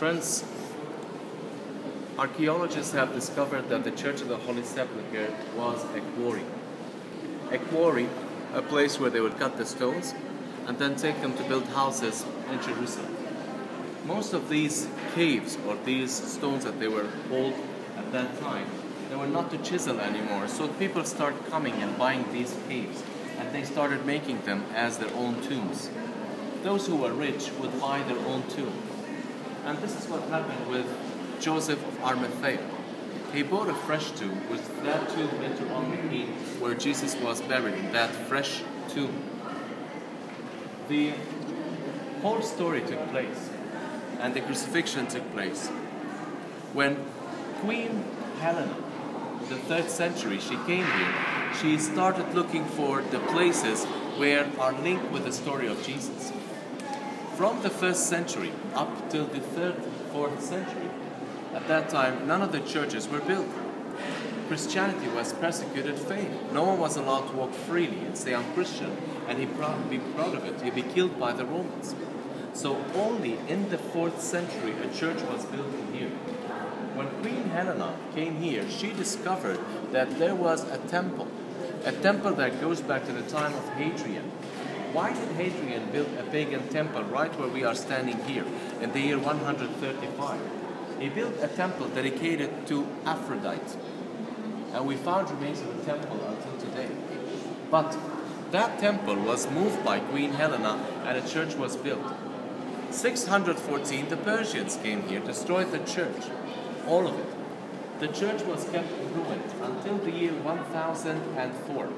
Friends, archaeologists have discovered that the Church of the Holy Sepulchre was a quarry. A quarry, a place where they would cut the stones and then take them to build houses in Jerusalem. Most of these caves or these stones that they were hauled at that time, they were not to chisel anymore, so people started coming and buying these caves and they started making them as their own tombs. Those who were rich would buy their own tomb. And this is what happened with Joseph of Arimathea. He bought a fresh tomb, with that tomb later on became where Jesus was buried, in that fresh tomb. The whole story took place, and the crucifixion took place, when Queen Helena, the 3rd century, she came here. She started looking for the places where are linked with the story of Jesus. From the 1st century up till the 3rd, 4th century, at that time, none of the churches were built. Christianity was persecuted faith. No one was allowed to walk freely and say, I'm Christian, and he'd be proud of it. He'd be killed by the Romans. So only in the 4th century a church was built in here. When Queen Helena came here, she discovered that there was a temple that goes back to the time of Hadrian. Why did Hadrian build a pagan temple right where we are standing here in the year 135? He built a temple dedicated to Aphrodite. And we found remains of the temple until today. But that temple was moved by Queen Helena and a church was built. 614, the Persians came here, destroyed the church. All of it. The church was kept ruined until the year 1004.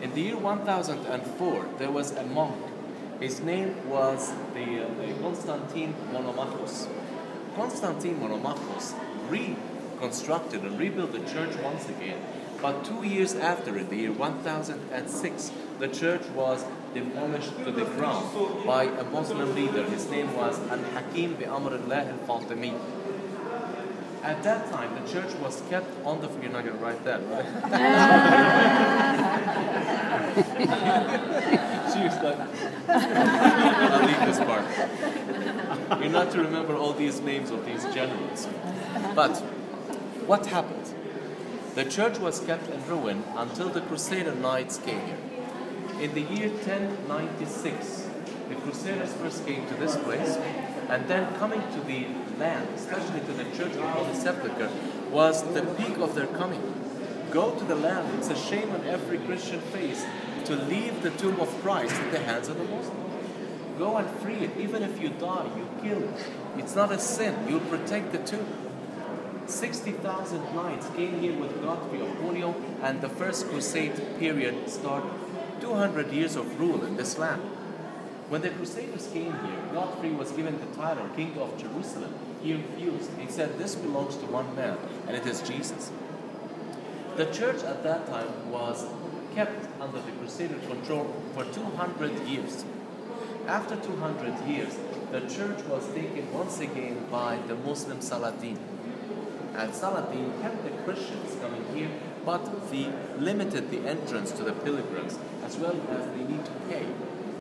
In the year 1004, there was a monk. His name was the Constantine Monomachos. Constantine Monomachos reconstructed and rebuilt the church once again. But 2 years after, in the year 1006, the church was demolished to the ground by a Muslim leader. His name was Al-Hakim bi-Amr Allah al-Fatimi. At that time, the church was kept on the... You're not going to write that, right? She was like... I'll leave this part. You're not to remember all these names of these generals. But what happened? The church was kept in ruin until the Crusader Knights came here. In the year 1096, the Crusaders first came to this place, and then coming to the land, especially to the Church of the Holy Sepulchre, was the peak of their coming. Go to the land. It's a shame on every Christian face to leave the tomb of Christ in the hands of the Muslims. Go and free it. Even if you die, you kill it. It's not a sin. You protect the tomb. 60,000 knights came here with Godfrey of Bouillon, and the First Crusade period started. 200 years of rule in this land. When the Crusaders came here, Godfrey was given the title King of Jerusalem. He refused. He said, this belongs to one man, and it is Jesus. The church at that time was kept under the Crusader control for 200 years. After 200 years, the church was taken once again by the Muslim Saladin. And Saladin kept the Christians coming here, but they limited the entrance to the pilgrims, as well as they need to pay.